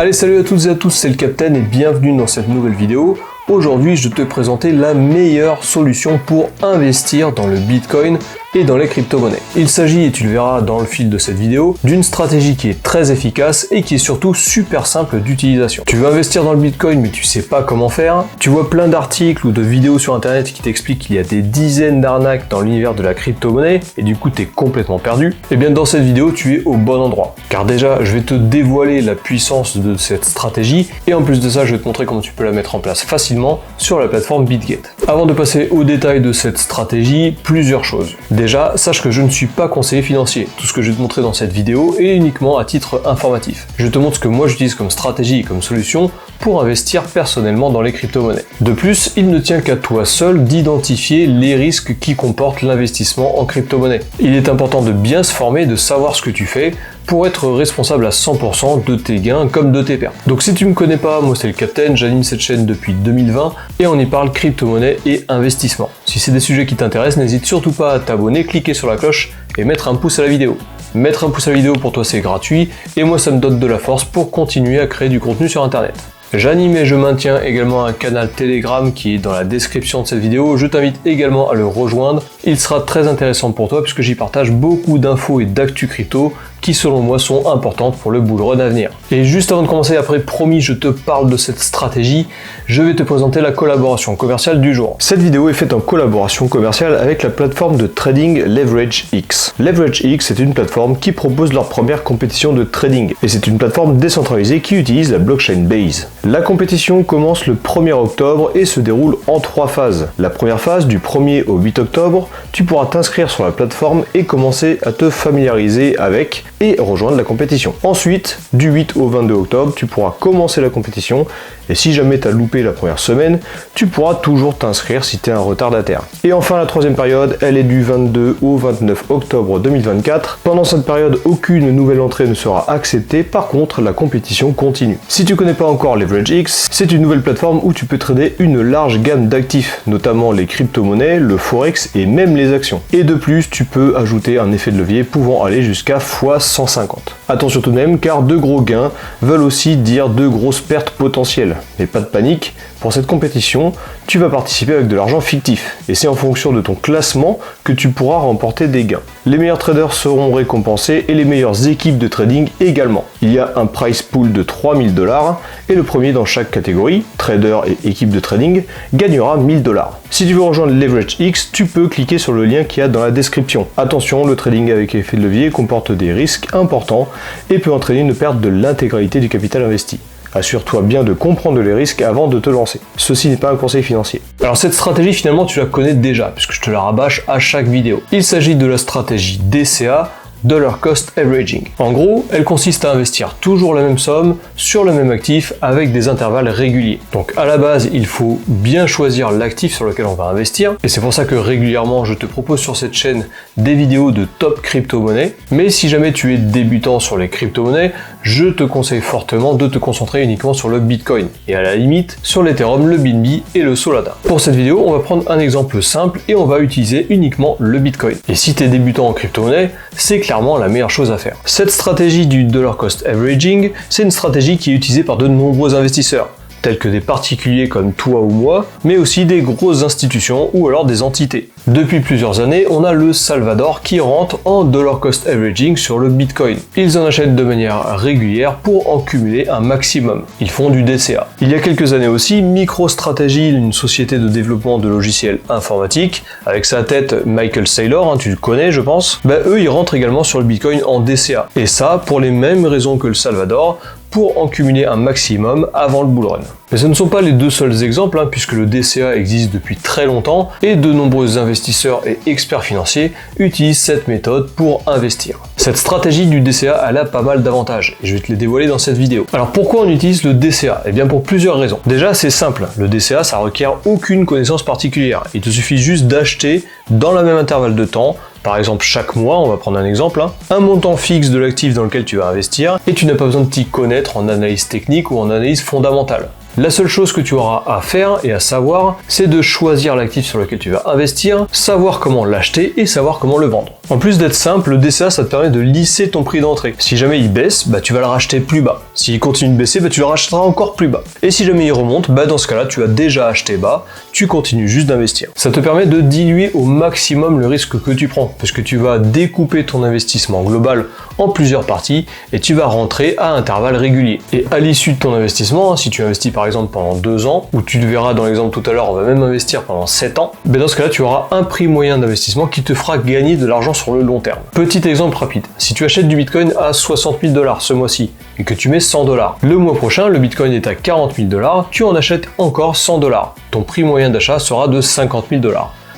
Allez, salut à toutes et à tous, c'est le Captain et bienvenue dans cette nouvelle vidéo. Aujourd'hui, je vais te présenter la meilleure solution pour investir dans le Bitcoin et dans les crypto-monnaies. Il s'agit, et tu le verras dans le fil de cette vidéo, d'une stratégie qui est très efficace et qui est surtout super simple d'utilisation. Tu veux investir dans le Bitcoin mais tu sais pas comment faire, tu vois plein d'articles ou de vidéos sur internet qui t'expliquent qu'il y a des dizaines d'arnaques dans l'univers de la crypto-monnaie et du coup tu es complètement perdu. Et bien dans cette vidéo tu es au bon endroit. Car déjà je vais te dévoiler la puissance de cette stratégie et en plus de ça je vais te montrer comment tu peux la mettre en place facilement sur la plateforme BitGet. Avant de passer au détail de cette stratégie, plusieurs choses. Déjà, sache que je ne suis pas conseiller financier. Tout ce que je vais te montrer dans cette vidéo est uniquement à titre informatif. Je te montre ce que moi j'utilise comme stratégie et comme solution pour investir personnellement dans les crypto-monnaies. De plus, il ne tient qu'à toi seul d'identifier les risques qui comportent l'investissement en crypto-monnaie. Il est important de bien se former, de savoir ce que tu fais pour être responsable à 100% de tes gains comme de tes pertes. Donc si tu me connais pas, moi c'est le Captain, j'anime cette chaîne depuis 2020 et on y parle crypto-monnaie et investissement. Si c'est des sujets qui t'intéressent, n'hésite surtout pas à t'abonner, cliquer sur la cloche et mettre un pouce à la vidéo. Mettre un pouce à la vidéo pour toi c'est gratuit et moi ça me donne de la force pour continuer à créer du contenu sur internet. J'anime et je maintiens également un canal Telegram qui est dans la description de cette vidéo. Je t'invite également à le rejoindre. Il sera très intéressant pour toi puisque j'y partage beaucoup d'infos et d'actu crypto qui selon moi sont importantes pour le bull run à venir. Et juste avant de commencer, après promis, je te parle de cette stratégie, je vais te présenter la collaboration commerciale du jour. Cette vidéo est faite en collaboration commerciale avec la plateforme de trading LeverageX. LeverageX est une plateforme qui propose leur première compétition de trading et c'est une plateforme décentralisée qui utilise la blockchain Base. La compétition commence le 1er octobre et se déroule en 3 phases. La première phase, du 1er au 8 octobre, tu pourras t'inscrire sur la plateforme et commencer à te familiariser avec et rejoindre la compétition. Ensuite, du 8 au 22 octobre, tu pourras commencer la compétition et si jamais tu as loupé la première semaine, tu pourras toujours t'inscrire si tu es un retardataire. Et enfin, la troisième période, elle est du 22 au 29 octobre 2024. Pendant cette période, aucune nouvelle entrée ne sera acceptée, par contre, la compétition continue. Si tu connais pas encore LeverageX, c'est une nouvelle plateforme où tu peux trader une large gamme d'actifs, notamment les crypto-monnaies, le forex et même les actions. Et de plus, tu peux ajouter un effet de levier pouvant aller jusqu'à x150. Attention tout de même, car de gros gains veulent aussi dire de grosses pertes potentielles. Mais pas de panique, pour cette compétition, tu vas participer avec de l'argent fictif, et c'est en fonction de ton classement que tu pourras remporter des gains. Les meilleurs traders seront récompensés et les meilleures équipes de trading également. Il y a un price pool de 3000 $, et le premier dans chaque catégorie, trader et équipe de trading, gagnera 1000 $. Si tu veux rejoindre LeverageX, tu peux cliquer sur le lien qu'il y a dans la description. Attention, le trading avec effet de levier comporte des risques importants et peut entraîner une perte de l'intégralité du capital investi. Assure-toi bien de comprendre les risques avant de te lancer. Ceci n'est pas un conseil financier. Alors cette stratégie finalement tu la connais déjà puisque je te la rabâche à chaque vidéo. Il s'agit de la stratégie DCA, Dollar Cost Averaging. En gros, elle consiste à investir toujours la même somme sur le même actif avec des intervalles réguliers. Donc à la base, il faut bien choisir l'actif sur lequel on va investir et c'est pour ça que régulièrement je te propose sur cette chaîne des vidéos de top crypto-monnaies. Mais si jamais tu es débutant sur les crypto-monnaies, je te conseille fortement de te concentrer uniquement sur le Bitcoin et à la limite sur l'Ethereum, le BNB et le Solana. Pour cette vidéo, on va prendre un exemple simple et on va utiliser uniquement le Bitcoin. Et si tu es débutant en crypto-monnaie, c'est clairement la meilleure chose à faire. Cette stratégie du Dollar Cost Averaging, c'est une stratégie qui est utilisée par de nombreux investisseurs, tels que des particuliers comme toi ou moi, mais aussi des grosses institutions ou alors des entités. Depuis plusieurs années, on a le Salvador qui rentre en Dollar Cost Averaging sur le Bitcoin. Ils en achètent de manière régulière pour en cumuler un maximum. Ils font du DCA. Il y a quelques années aussi, MicroStrategy, une société de développement de logiciels informatiques, avec sa tête Michael Saylor, tu le connais je pense, eux ils rentrent également sur le Bitcoin en DCA. Et ça pour les mêmes raisons que le Salvador, pour en cumuler un maximum avant le bull run. Mais ce ne sont pas les deux seuls exemples, puisque le DCA existe depuis très longtemps et de nombreux investisseurs et experts financiers utilisent cette méthode pour investir. Cette stratégie du DCA, elle a pas mal d'avantages et je vais te les dévoiler dans cette vidéo. Alors pourquoi on utilise le DCA ? Eh bien pour plusieurs raisons. Déjà c'est simple, le DCA ça requiert aucune connaissance particulière. Il te suffit juste d'acheter dans le même intervalle de temps, par exemple chaque mois, on va prendre un exemple, un montant fixe de l'actif dans lequel tu vas investir et tu n'as pas besoin de t'y connaître en analyse technique ou en analyse fondamentale. La seule chose que tu auras à faire et à savoir, c'est de choisir l'actif sur lequel tu vas investir, savoir comment l'acheter et savoir comment le vendre. En plus d'être simple, le DCA, ça te permet de lisser ton prix d'entrée. Si jamais il baisse, tu vas le racheter plus bas. S'il continue de baisser, tu le rachèteras encore plus bas. Et si jamais il remonte, dans ce cas-là, tu as déjà acheté bas, tu continues juste d'investir. Ça te permet de diluer au maximum le risque que tu prends, parce que tu vas découper ton investissement global en plusieurs parties et tu vas rentrer à intervalles réguliers. Et à l'issue de ton investissement, si tu investis par exemple pendant 2 ans, ou tu le verras dans l'exemple tout à l'heure, on va même investir pendant 7 ans, dans ce cas-là, tu auras un prix moyen d'investissement qui te fera gagner de l'argent sur le long terme. Petit exemple rapide, si tu achètes du Bitcoin à 60 000 $ ce mois-ci et que tu mets 100 $, le mois prochain, le Bitcoin est à 40 000 $, tu en achètes encore 100 $. Ton prix moyen d'achat sera de 50 000 $.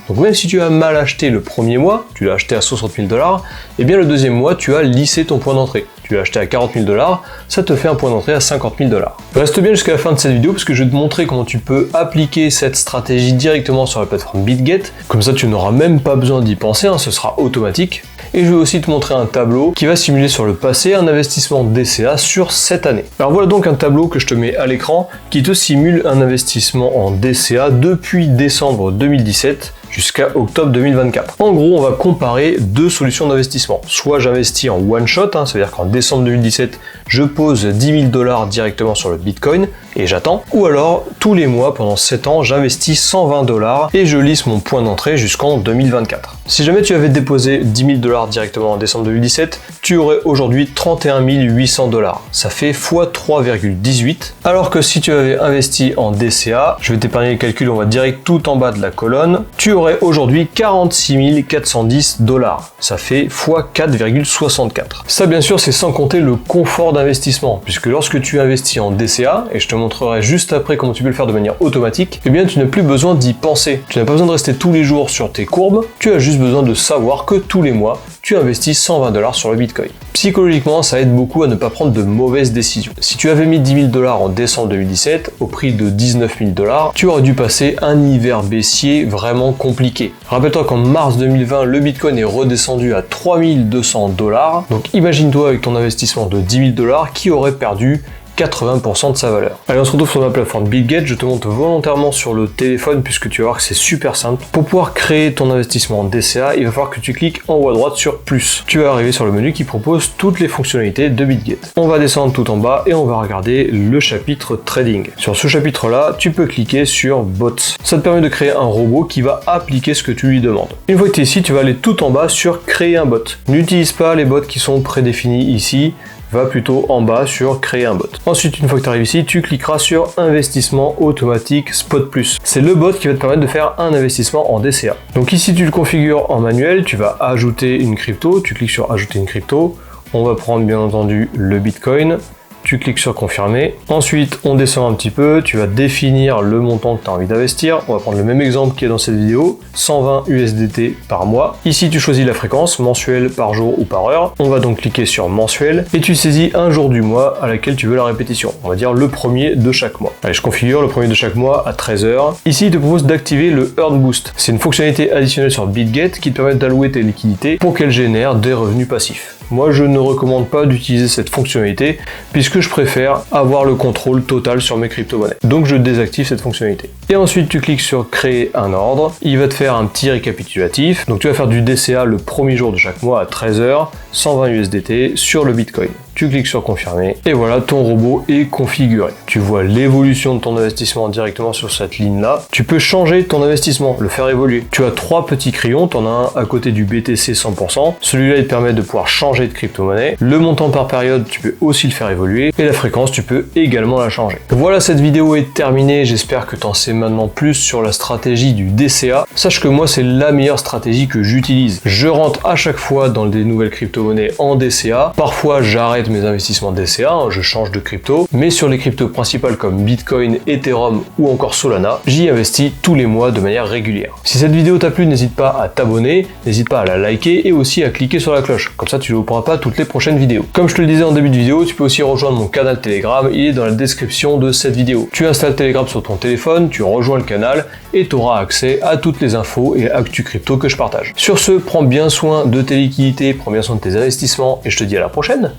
Donc même si tu as mal acheté le premier mois, tu l'as acheté à 60 000 $, et bien le deuxième mois, tu as lissé ton point d'entrée. Tu l'as acheté à 40 000 $, ça te fait un point d'entrée à 50 000 $. Reste bien jusqu'à la fin de cette vidéo parce que je vais te montrer comment tu peux appliquer cette stratégie directement sur la plateforme BitGet. Comme ça, tu n'auras même pas besoin d'y penser, ce sera automatique. Et je vais aussi te montrer un tableau qui va simuler sur le passé un investissement DCA sur cette année. Alors voilà donc un tableau que je te mets à l'écran qui te simule un investissement en DCA depuis décembre 2017 jusqu'à octobre 2024. En gros, on va comparer deux solutions d'investissement. Soit j'investis en one shot, c'est-à-dire qu'en décembre 2017, je pose 10 000 $ directement sur le Bitcoin et j'attends. Ou alors, tous les mois, pendant 7 ans, j'investis 120 $ et je lisse mon point d'entrée jusqu'en 2024. Si jamais tu avais déposé 10 000 $ directement en décembre 2017, tu aurais aujourd'hui 31 800 $. Ça fait x 3,18. Alors que si tu avais investi en DCA, je vais t'épargner les calculs, on va direct tout en bas de la colonne, tu aurais aujourd'hui 46 410 $. Ça fait x 4,64. Ça bien sûr c'est sans compter le confort d'investissement, puisque lorsque tu investis en DCA, et je te montrerai juste après comment tu peux le faire de manière automatique, eh bien tu n'as plus besoin d'y penser. Tu n'as pas besoin de rester tous les jours sur tes courbes, tu as juste besoin de savoir que tous les mois, tu investis 120 $ sur le Bitcoin. Psychologiquement, ça aide beaucoup à ne pas prendre de mauvaises décisions. Si tu avais mis 10 000 $ en décembre 2017, au prix de 19 000 $, tu aurais dû passer un hiver baissier vraiment compliqué. Rappelle-toi qu'en mars 2020, le Bitcoin est redescendu à 3 200 $. Donc imagine-toi avec ton investissement de 10 000 $ qui aurait perdu 80% de sa valeur. Allez, on se retrouve sur ma plateforme BitGet. Je te montre volontairement sur le téléphone puisque tu vas voir que c'est super simple. Pour pouvoir créer ton investissement en DCA, il va falloir que tu cliques en haut à droite sur plus. Tu vas arriver sur le menu qui propose toutes les fonctionnalités de BitGet. On va descendre tout en bas et on va regarder le chapitre Trading. Sur ce chapitre-là, tu peux cliquer sur Bots. Ça te permet de créer un robot qui va appliquer ce que tu lui demandes. Une fois que tu es ici, tu vas aller tout en bas sur Créer un bot. N'utilise pas les bots qui sont prédéfinis ici. Va plutôt en bas sur créer un bot. Ensuite, une fois que tu arrives ici, tu cliqueras sur investissement automatique Spot Plus. C'est le bot qui va te permettre de faire un investissement en DCA. Donc ici, tu le configures en manuel, tu vas ajouter une crypto, tu cliques sur ajouter une crypto. On va prendre bien entendu le Bitcoin. Tu cliques sur confirmer. Ensuite, on descend un petit peu, tu vas définir le montant que tu as envie d'investir. On va prendre le même exemple qui est dans cette vidéo, 120 USDT par mois. Ici, tu choisis la fréquence, mensuelle, par jour ou par heure. On va donc cliquer sur mensuel et tu saisis un jour du mois à laquelle tu veux la répétition. On va dire le premier de chaque mois. Allez, je configure le premier de chaque mois à 13h. Ici, il te propose d'activer le Earn Boost. C'est une fonctionnalité additionnelle sur BitGet qui te permet d'allouer tes liquidités pour qu'elles génèrent des revenus passifs. Moi, je ne recommande pas d'utiliser cette fonctionnalité puisque je préfère avoir le contrôle total sur mes crypto-monnaies. Donc, je désactive cette fonctionnalité. Et ensuite, tu cliques sur créer un ordre. Il va te faire un petit récapitulatif. Donc, tu vas faire du DCA le premier jour de chaque mois à 13h, 120 USDT sur le Bitcoin. Tu cliques sur confirmer et voilà, ton robot est configuré. Tu vois l'évolution de ton investissement directement sur cette ligne-là. Tu peux changer ton investissement, le faire évoluer. Tu as 3 petits crayons, tu en as un à côté du BTC 100%. Celui-là, il te permet de pouvoir changer de crypto-monnaie. Le montant par période, tu peux aussi le faire évoluer. Et la fréquence, tu peux également la changer. Voilà, cette vidéo est terminée. J'espère que tu en sais maintenant plus sur la stratégie du DCA. Sache que moi, c'est la meilleure stratégie que j'utilise. Je rentre à chaque fois dans des nouvelles crypto-monnaies en DCA. Parfois, j'arrête mes investissements DCA, je change de crypto, mais sur les cryptos principales comme Bitcoin, Ethereum ou encore Solana, j'y investis tous les mois de manière régulière. Si cette vidéo t'a plu, n'hésite pas à t'abonner, n'hésite pas à la liker et aussi à cliquer sur la cloche, comme ça tu ne louperas pas toutes les prochaines vidéos. Comme je te le disais en début de vidéo, tu peux aussi rejoindre mon canal Telegram, il est dans la description de cette vidéo. Tu installes Telegram sur ton téléphone, tu rejoins le canal et tu auras accès à toutes les infos et actus crypto que je partage. Sur ce, prends bien soin de tes liquidités, prends bien soin de tes investissements et je te dis à la prochaine.